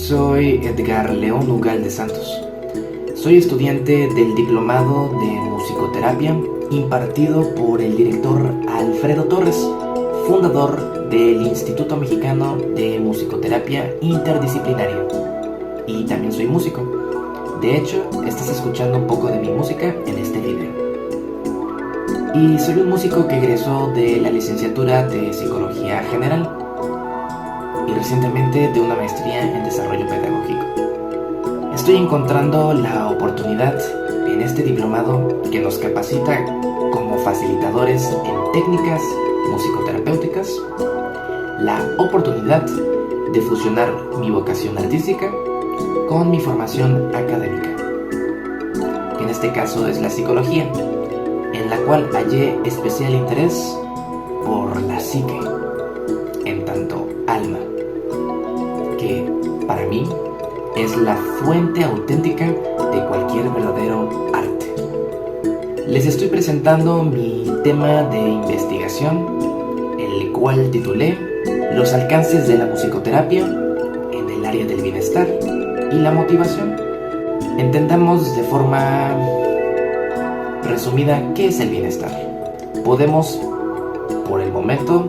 Soy Edgar León Ugalde Santos. Soy estudiante del Diplomado de Musicoterapia impartido por el director Alfredo Torres, fundador del Instituto Mexicano de Musicoterapia Interdisciplinaria. Y también soy músico. De hecho, estás escuchando un poco de mi música en este video. Y soy un músico que egresó de la licenciatura de Psicología General y recientemente de una maestría en Desarrollo Pedagógico. Estoy encontrando la oportunidad en este diplomado que nos capacita como facilitadores en técnicas musicoterapéuticas, la oportunidad de fusionar mi vocación artística con mi formación académica, que en este caso es la psicología, en la cual hallé especial interés por la psique, en tanto alma, que para mí es la fuente auténtica de cualquier verdadero arte. Les estoy presentando mi tema de investigación, el cual titulé Los alcances de la musicoterapia en el área del bienestar y la motivación. Entendamos de forma resumida qué es el bienestar. Podemos, por el momento,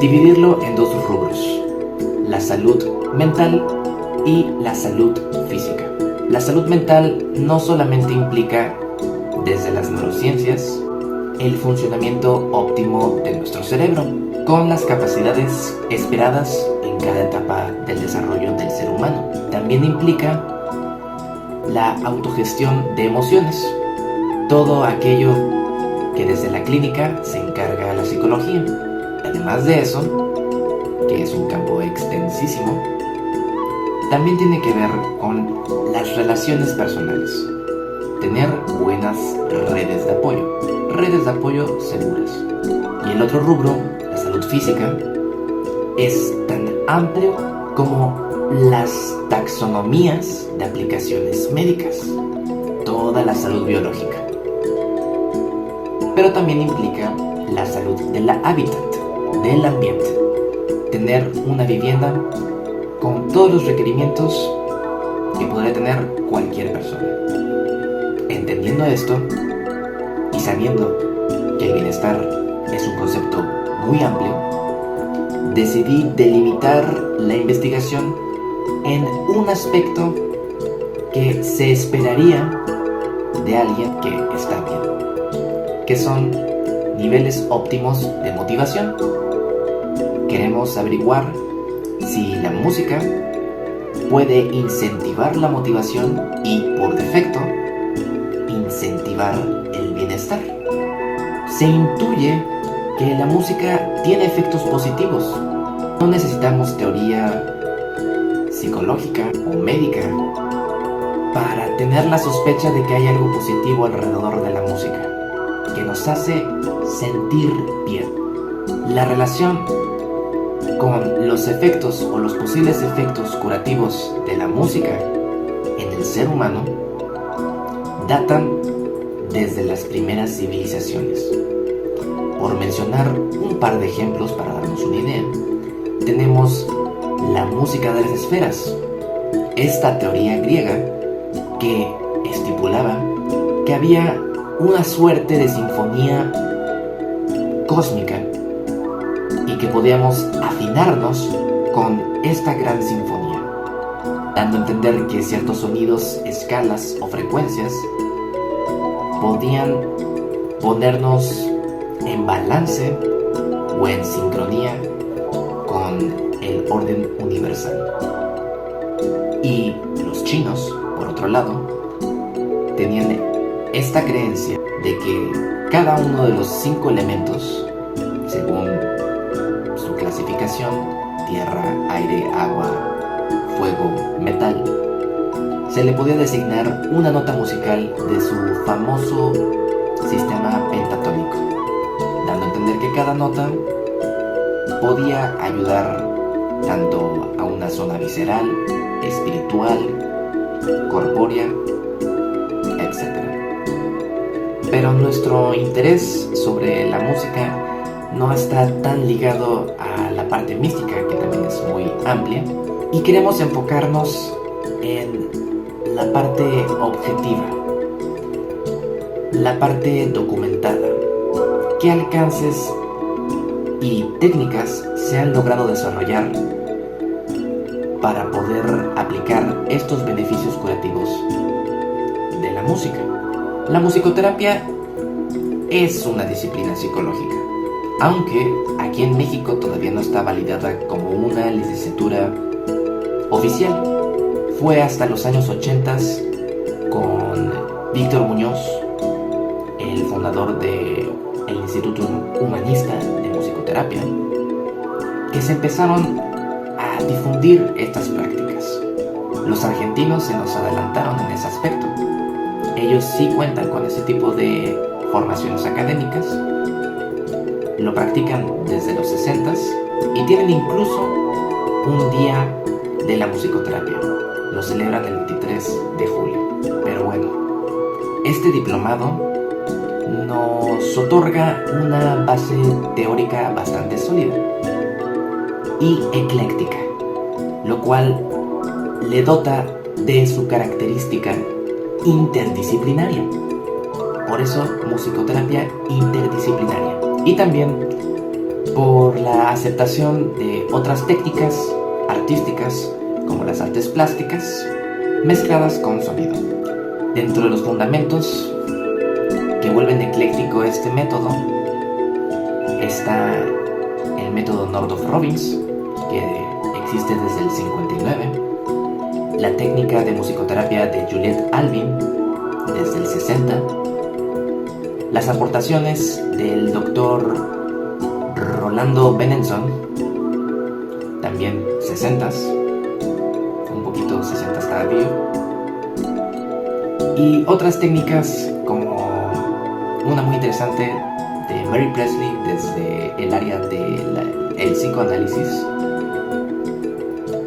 dividirlo en dos rubros: la salud mental y la salud física. La salud mental no solamente implica, desde las neurociencias, el funcionamiento óptimo de nuestro cerebro, con las capacidades esperadas en cada etapa del desarrollo del ser humano. También implica la autogestión de emociones, todo aquello que desde la clínica se encarga la psicología. Además de eso, que es un campo extensísimo, también tiene que ver con las relaciones personales. Tener buenas redes de apoyo seguras. Y el otro rubro, la salud física, es tan amplio como las taxonomías de aplicaciones médicas, toda la salud biológica. Pero también implica la salud del hábitat, del ambiente. Tener una vivienda con todos los requerimientos que podría tener cualquier persona. Entendiendo esto y sabiendo que el bienestar es un concepto muy amplio, decidí delimitar la investigación en un aspecto que se esperaría de alguien que está bien, que son niveles óptimos de motivación. Queremos averiguar si la música puede incentivar la motivación y, por defecto, incentivar el bienestar. Se intuye que la música tiene efectos positivos. No necesitamos teoría psicológica o médica para tener la sospecha de que hay algo positivo alrededor de la música, que nos hace sentir bien. La relación con los efectos o los posibles efectos curativos de la música en el ser humano datan desde las primeras civilizaciones. Por mencionar un par de ejemplos para darnos una idea, tenemos la música de las esferas, esta teoría griega que estipulaba que había una suerte de sinfonía cósmica y que podíamos afinarnos con esta gran sinfonía, dando a entender que ciertos sonidos, escalas o frecuencias podían ponernos en balance o en sincronía con el orden universal. Y los chinos, por otro lado, tenían esta creencia de que cada uno de los 5 elementos, según su clasificación, tierra, aire, agua, fuego, metal, se le podía designar una nota musical de su famoso sistema pentatónico, dando a entender que cada nota podía ayudar tanto a una zona visceral, espiritual, corpórea, etc. Pero nuestro interés sobre la música no está tan ligado a la parte mística, que también es muy amplia, Y queremos enfocarnos en la parte objetiva, la parte documentada. ¿Qué alcances y técnicas se han logrado desarrollar para poder aplicar estos beneficios curativos de la música? La musicoterapia es una disciplina psicológica, aunque aquí en México todavía no está validada como una licenciatura oficial. Fue hasta los años 80 con Víctor Muñoz, el fundador del Instituto Humanista de Musicoterapia, que se empezaron a difundir estas prácticas. Los argentinos se nos adelantaron en ese aspecto. Ellos sí cuentan con ese tipo de formaciones académicas, lo practican desde los 60s y tienen incluso un día de la musicoterapia. Lo celebran el 23 de julio. Pero bueno, este diplomado nos otorga una base teórica bastante sólida y ecléctica, lo cual le dota de su característica interdisciplinaria. Por eso, musicoterapia interdisciplinaria. Y también por la aceptación de otras técnicas artísticas, como las artes plásticas, mezcladas con sonido. Dentro de los fundamentos que vuelven ecléctico este método está el método Northrop-Robbins, que existe desde el 59, la técnica de musicoterapia de Juliette Alvin desde el 60, las aportaciones del doctor Rolando Benenson, también 60s, un poquito 60s tardío, y otras técnicas como una muy interesante de Mary Presley desde el área del psicoanálisis,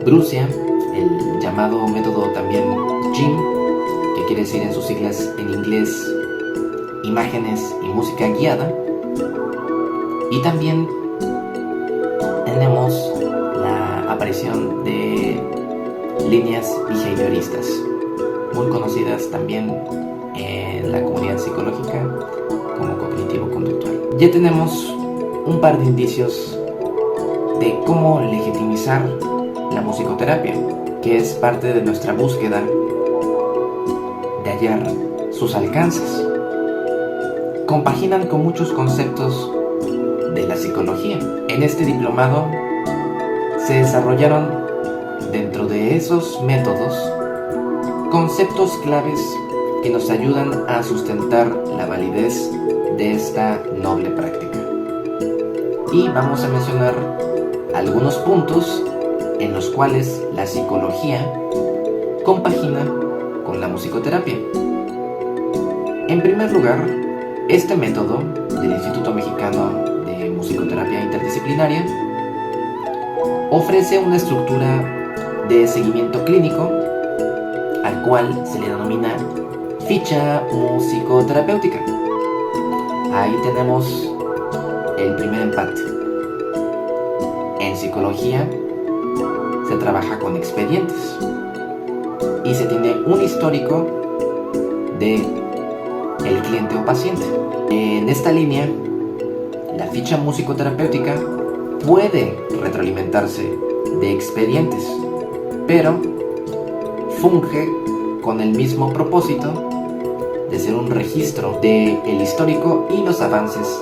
Brucia, el llamado método también JIM, que quiere decir en sus siglas en inglés imágenes y música guiada. Y también tenemos la aparición de líneas behavioristas, muy conocidas también en la comunidad psicológica como cognitivo-conductual. Ya tenemos un par de indicios de cómo legitimizar la musicoterapia, que es parte de nuestra búsqueda de hallar sus alcances. Compaginan con muchos conceptos de la psicología. En este diplomado se desarrollaron dentro de esos métodos conceptos claves que nos ayudan a sustentar la validez de esta noble práctica. Y vamos a mencionar algunos puntos en los cuales la psicología compagina con la musicoterapia. En primer lugar, este método del Instituto Mexicano de Musicoterapia Interdisciplinaria ofrece una estructura de seguimiento clínico al cual se le denomina ficha musicoterapéutica. Ahí tenemos el primer empate. En psicología se trabaja con expedientes y se tiene un histórico de el cliente o paciente. En esta línea, la ficha musicoterapéutica puede retroalimentarse de expedientes, pero funge con el mismo propósito de ser un registro del histórico y los avances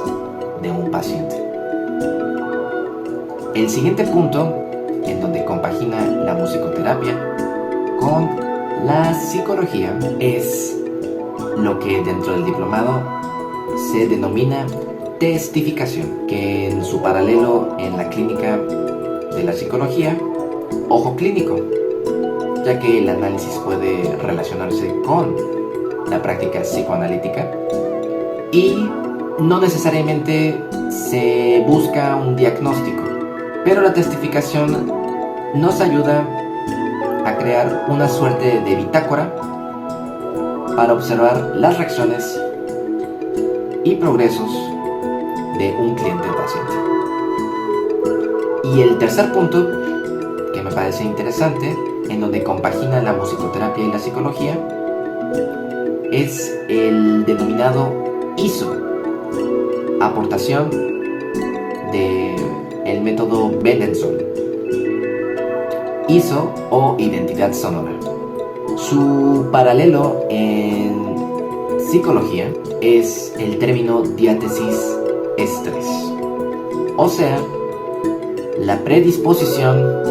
de un paciente. El siguiente punto, en donde compagina la musicoterapia con la psicología, es lo que dentro del diplomado se denomina testificación, que en su paralelo en la clínica de la psicología, ojo clínico, ya que el análisis puede relacionarse con la práctica psicoanalítica y no necesariamente se busca un diagnóstico, pero la testificación nos ayuda a crear una suerte de bitácora para observar las reacciones y progresos de un cliente o paciente. Y el tercer punto, que me parece interesante, en donde compagina la musicoterapia y la psicología, es el denominado ISO, aportación del método Benenson. ISO o identidad sonora. Su paralelo en psicología es el término diátesis estrés, o sea, la predisposición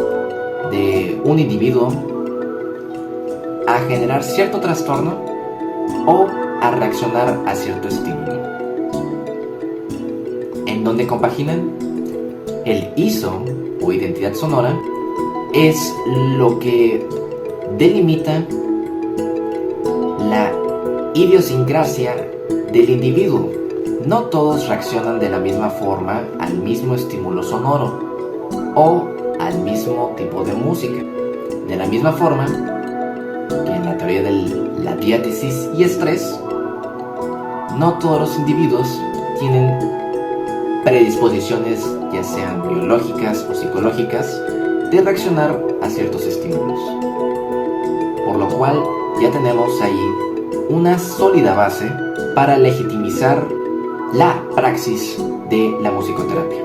de un individuo a generar cierto trastorno o a reaccionar a cierto estímulo. ¿En dónde compaginan? El ISO o identidad sonora es lo que delimita la idiosincrasia del individuo. No todos reaccionan de la misma forma al mismo estímulo sonoro o al mismo tipo de música. De la misma forma que en la teoría de la diátesis y estrés, no todos los individuos tienen predisposiciones, ya sean biológicas o psicológicas, de reaccionar a ciertos estímulos. Por lo cual ya tenemos ahí una sólida base para legitimizar la praxis de la musicoterapia.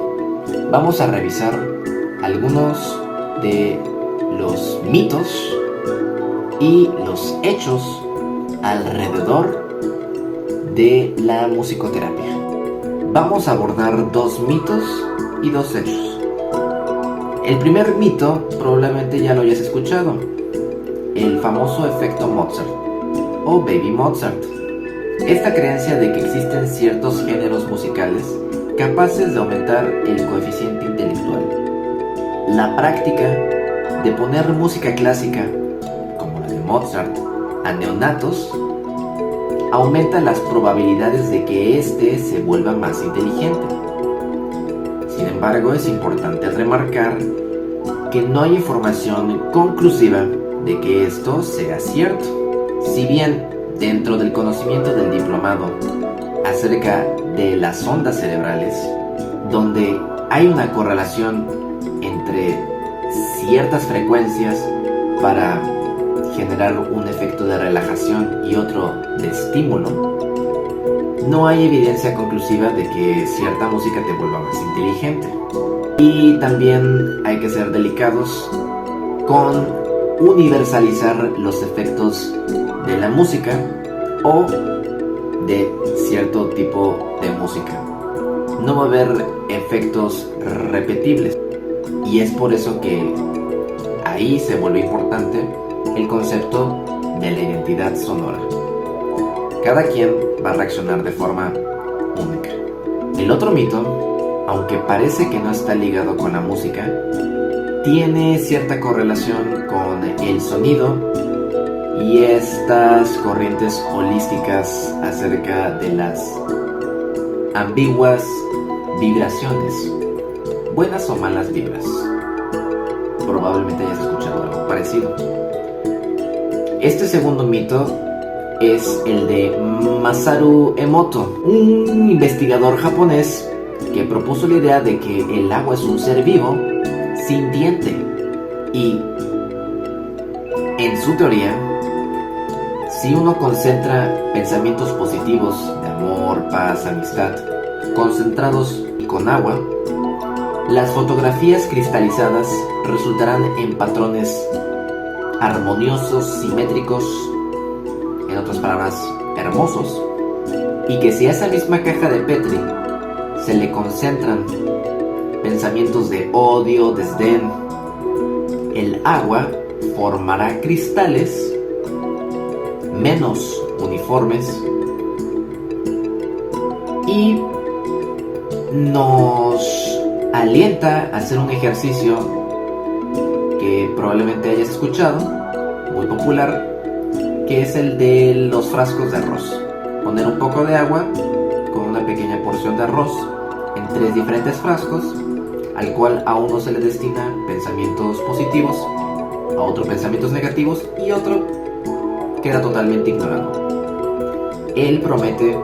Vamos a revisar algunos de los mitos y los hechos alrededor de la musicoterapia. Vamos a abordar 2 mitos y 2 hechos. El primer mito probablemente ya lo hayas escuchado, el famoso efecto Mozart o Baby Mozart. Esta creencia de que existen ciertos géneros musicales capaces de aumentar el coeficiente intelectual. La práctica de poner música clásica, como la de Mozart, a neonatos, aumenta las probabilidades de que éste se vuelva más inteligente. Sin embargo, es importante remarcar que no hay información conclusiva de que esto sea cierto. Si bien dentro del conocimiento del diplomado acerca de las ondas cerebrales, donde hay una correlación entre ciertas frecuencias para generar un efecto de relajación y otro de estímulo, no hay evidencia conclusiva de que cierta música te vuelva más inteligente. Y también hay que ser delicados con universalizar los efectos de la música o de cierto tipo de música. No va a haber efectos repetibles, y es por eso que ahí se vuelve importante el concepto de la identidad sonora. Cada quien va a reaccionar de forma única. El otro mito, aunque parece que no está ligado con la música, tiene cierta correlación con el sonido y estas corrientes holísticas acerca de las ambiguas vibraciones, buenas o malas vibras. Probablemente hayas escuchado algo parecido. Este segundo mito es el de Masaru Emoto, un investigador japonés que propuso la idea de que el agua es un ser vivo, sintiente, y en su teoría, si uno concentra pensamientos positivos de amor, paz, amistad, concentrados con agua, las fotografías cristalizadas resultarán en patrones armoniosos, simétricos, en otras palabras, hermosos, y que si a esa misma caja de Petri se le concentran pensamientos de odio, desdén, el agua formará cristales menos uniformes y nos alienta a hacer un ejercicio que probablemente hayas escuchado, muy popular, que es el de los frascos de arroz. Poner un poco de agua con una pequeña porción de arroz en 3 diferentes frascos, al cual a uno se le destina pensamientos positivos, a otro pensamientos negativos y otro queda totalmente ignorado. Él promete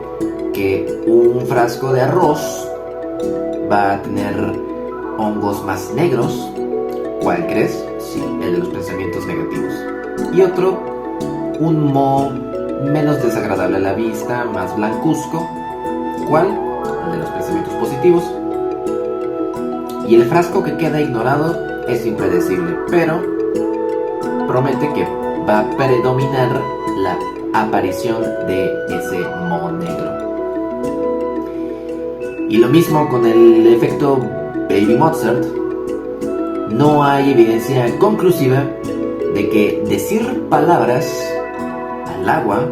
que un frasco de arroz va a tener hongos más negros, ¿Cuál crees? Sí, el de los pensamientos negativos. Y otro, un moho menos desagradable a la vista, más blancuzco. ¿Cuál? El de los pensamientos positivos. Y el frasco que queda ignorado es impredecible, pero promete que va a predominar la aparición de ese moho negro. Y lo mismo con el efecto Baby Mozart. No hay evidencia conclusiva de que decir palabras al agua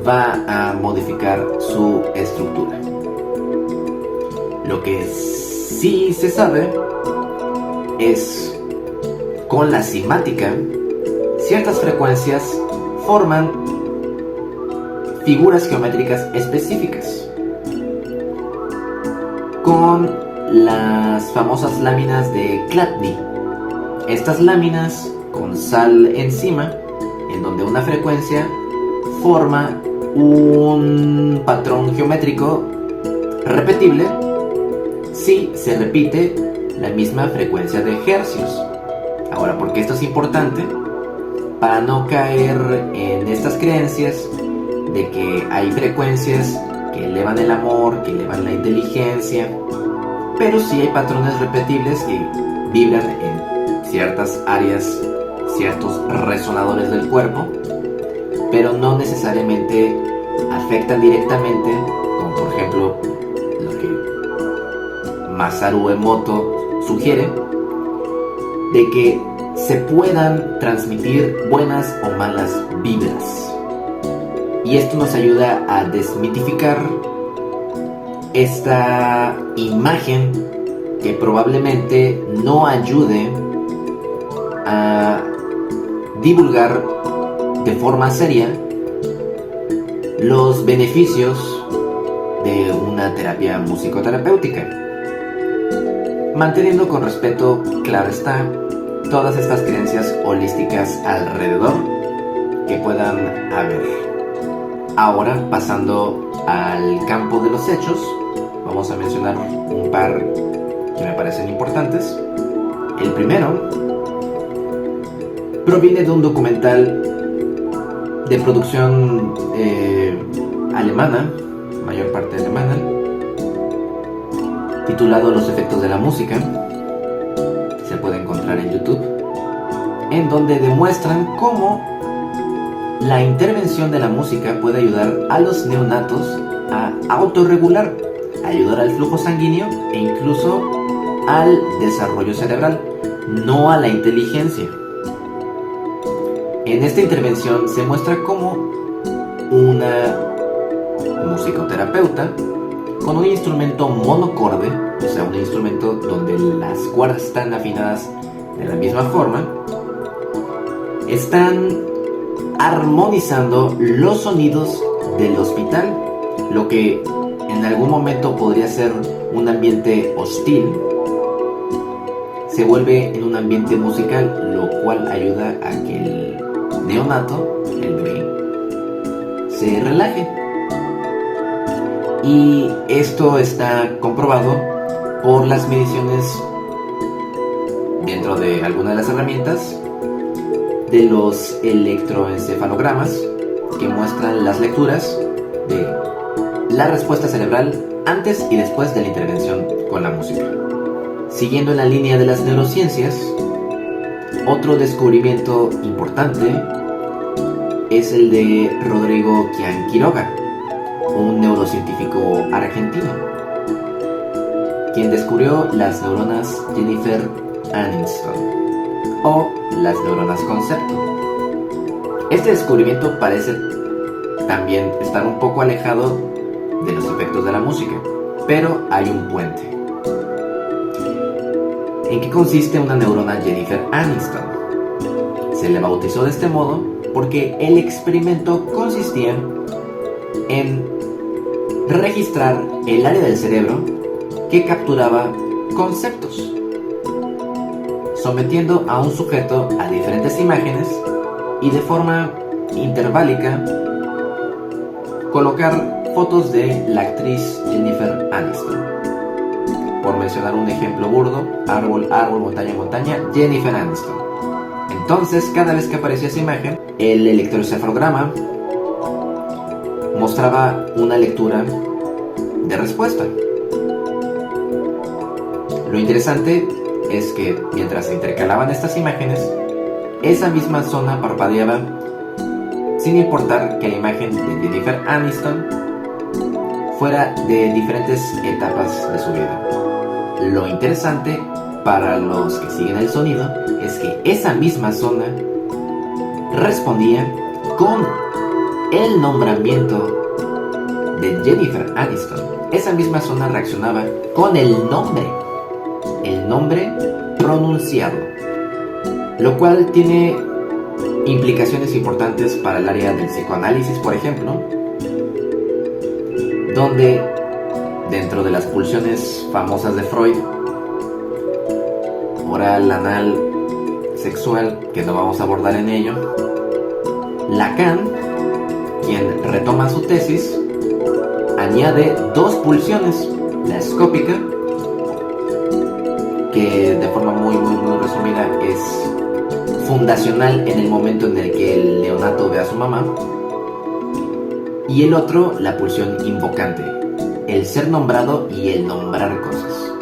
va a modificar su estructura. Lo que sí se sabe es con la cimática, ciertas frecuencias forman figuras geométricas específicas. Con las famosas láminas de Chladni. Estas láminas con sal encima, en donde una frecuencia forma un patrón geométrico repetible si se repite la misma frecuencia de hercios. Ahora, ¿por qué esto es importante? Para no caer en estas creencias de que hay frecuencias que elevan el amor, que elevan la inteligencia, pero sí hay patrones repetibles que vibran en ciertas áreas, ciertos resonadores del cuerpo, pero no necesariamente afectan directamente, como por ejemplo lo que Masaru Emoto sugiere, de que se puedan transmitir buenas o malas vibras. Y esto nos ayuda a desmitificar esta imagen que probablemente no ayude a divulgar de forma seria los beneficios de una terapia musicoterapéutica, manteniendo con respeto, claro está, todas estas creencias holísticas alrededor que puedan haber. Ahora, pasando al campo de los hechos, vamos a mencionar un par que me parecen importantes. El primero proviene de un documental de producción alemana, mayor parte alemana, titulado Los efectos de la música. Se puede encontrar en YouTube, en donde demuestran cómo la intervención de la música puede ayudar a los neonatos a autorregular, a ayudar al flujo sanguíneo e incluso al desarrollo cerebral, no a la inteligencia. En esta intervención se muestra cómo una musicoterapeuta con un instrumento monocorde, o sea, un instrumento donde las cuerdas están afinadas de la misma forma, están armonizando los sonidos del hospital, lo que en algún momento podría ser un ambiente hostil, se vuelve en un ambiente musical, lo cual ayuda a que el neonato, el bebé, se relaje. Y esto está comprobado por las mediciones dentro de alguna de las herramientas de los electroencefalogramas que muestran las lecturas de la respuesta cerebral antes y después de la intervención con la música. Siguiendo en la línea de las neurociencias, otro descubrimiento importante es el de Rodrigo Quian Quiroga, un neurocientífico argentino, quien descubrió las neuronas Jennifer Aniston o las neuronas concepto. Este descubrimiento parece también estar un poco alejado de los efectos de la música, pero hay un puente. ¿En qué consiste una neurona Jennifer Aniston? Se le bautizó de este modo porque el experimento consistía en registrar el área del cerebro que capturaba conceptos, sometiendo a un sujeto a diferentes imágenes y de forma interválica colocar fotos de la actriz Jennifer Aniston. Por mencionar un ejemplo burdo, árbol, árbol, montaña, montaña, Jennifer Aniston. Entonces, cada vez que aparecía esa imagen, el electroencefalograma mostraba una lectura de respuesta. Lo interesante es que mientras se intercalaban estas imágenes, esa misma zona parpadeaba sin importar que la imagen de Jennifer Aniston fuera de diferentes etapas de su vida. Lo interesante para los que siguen el sonido es que esa misma zona respondía con el nombramiento de Jennifer Aniston. Esa misma zona reaccionaba con el nombre pronunciado, lo cual tiene implicaciones importantes para el área del psicoanálisis, por ejemplo, donde dentro de las pulsiones famosas de Freud, oral, anal, sexual, que no vamos a abordar en ello, Lacan, quien retoma su tesis, añade dos pulsiones, la escópica, que de forma muy resumida es fundacional en el momento en el que el neonato ve a su mamá, y el otro, la pulsión invocante, el ser nombrado y el nombrar cosas.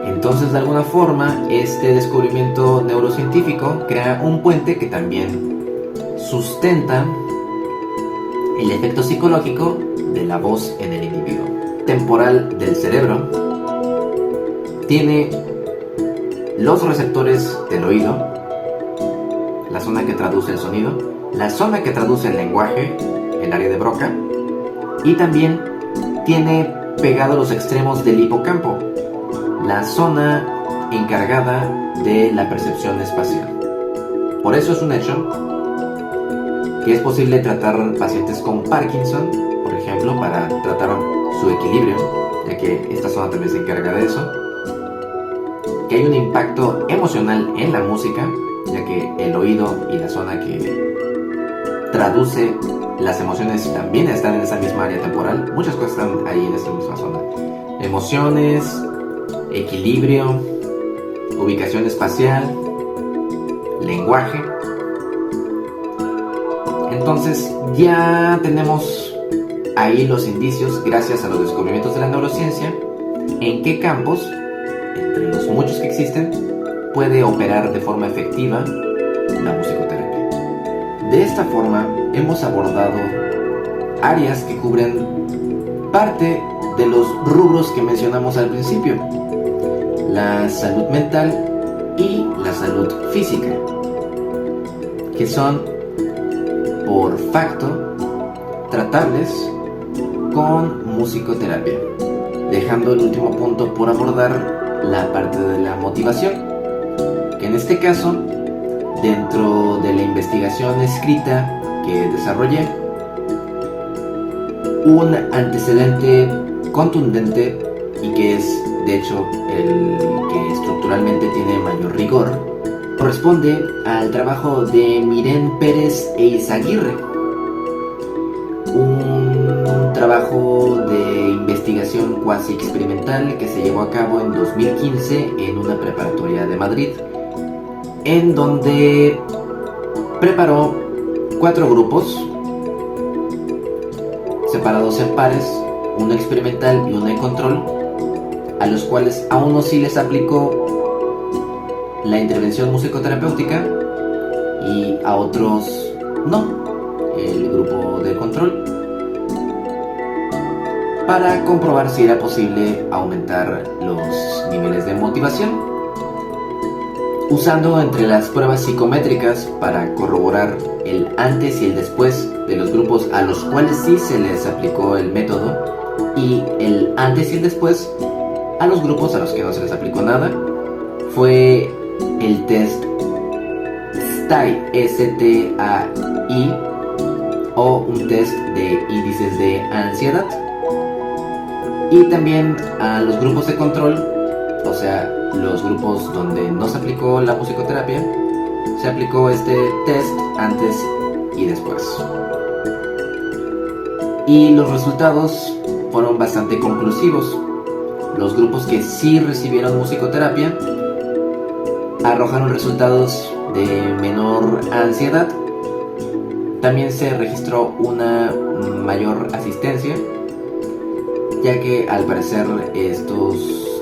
Entonces, de alguna forma, este descubrimiento neurocientífico crea un puente que también sustenta el efecto psicológico de la voz en el individuo. Temporal del cerebro tiene los receptores del oído, la zona que traduce el sonido, la zona que traduce el lenguaje, el área de Broca, y también tiene pegado los extremos del hipocampo, la zona encargada de la percepción espacial. Por eso es un hecho que es posible tratar pacientes con Parkinson, por ejemplo, para tratar su equilibrio, ya que esta zona también se encarga de eso, que hay un impacto emocional en la música, ya que el oído y la zona que traduce las emociones también están en esa misma área temporal. Muchas cosas están ahí en esa misma zona: emociones, equilibrio, ubicación espacial, lenguaje. Entonces ya tenemos ahí los indicios, gracias a los descubrimientos de la neurociencia, en qué campos, entre los muchos que existen, puede operar de forma efectiva la musicoterapia. De esta forma hemos abordado áreas que cubren parte de los rubros que mencionamos al principio: la salud mental y la salud física, que son por facto tratables con musicoterapia, dejando el último punto por abordar, la parte de la motivación, que en este caso, dentro de la investigación escrita que desarrollé, un antecedente contundente y que es de hecho el que estructuralmente tiene mayor rigor, corresponde al trabajo de Mirén Pérez e Izaguirre, un trabajo de investigación cuasi experimental que se llevó a cabo en 2015 en una preparatoria de Madrid, en donde preparó 4 grupos separados en pares, uno experimental y uno de control, a los cuales a unos sí les aplicó la intervención musicoterapéutica y a otros no, el grupo de control, para comprobar si era posible aumentar los niveles de motivación, usando entre las pruebas psicométricas para corroborar el antes y el después de los grupos a los cuales sí se les aplicó el método, y el antes y el después a los grupos a los que no se les aplicó nada. Fue el test STAI, S-T-A-I, o un test de índices de ansiedad. Y también a los grupos de control, o sea, los grupos donde no se aplicó la musicoterapia, se aplicó este test antes y después. Y los resultados fueron bastante conclusivos. Los grupos que sí recibieron musicoterapia arrojaron resultados de menor ansiedad. También se registró una mayor asistencia, ya que al parecer estos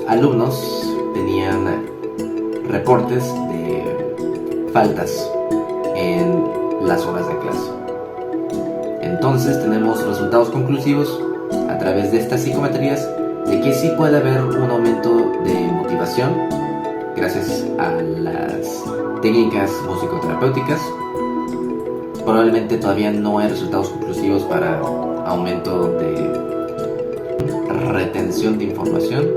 alumnos tenían reportes de faltas en las horas de clase. Entonces tenemos resultados conclusivos a través de estas psicometrías de que sí puede haber un aumento de motivación gracias a las técnicas musicoterapéuticas. Probablemente todavía no hay resultados conclusivos para aumento de retención de información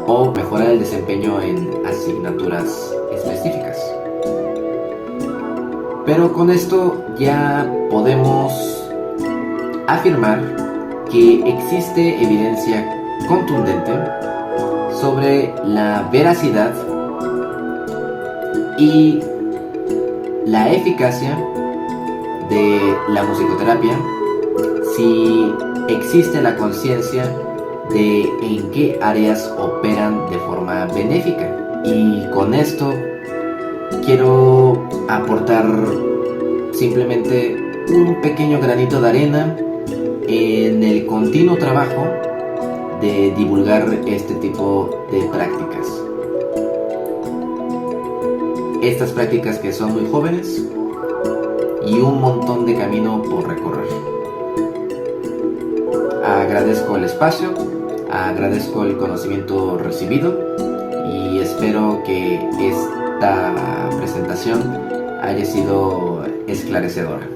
o mejorar el desempeño en asignaturas específicas. Pero con esto ya podemos afirmar que existe evidencia contundente sobre la veracidad y la eficacia de la musicoterapia si existe la conciencia de en qué áreas operan de forma benéfica. Y con esto quiero aportar simplemente un pequeño granito de arena en el continuo trabajo de divulgar este tipo de prácticas. Estas prácticas que son muy jóvenes y un montón de camino por recorrer. Agradezco el espacio, agradezco el conocimiento recibido y espero que esta presentación haya sido esclarecedora.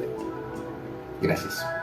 Gracias.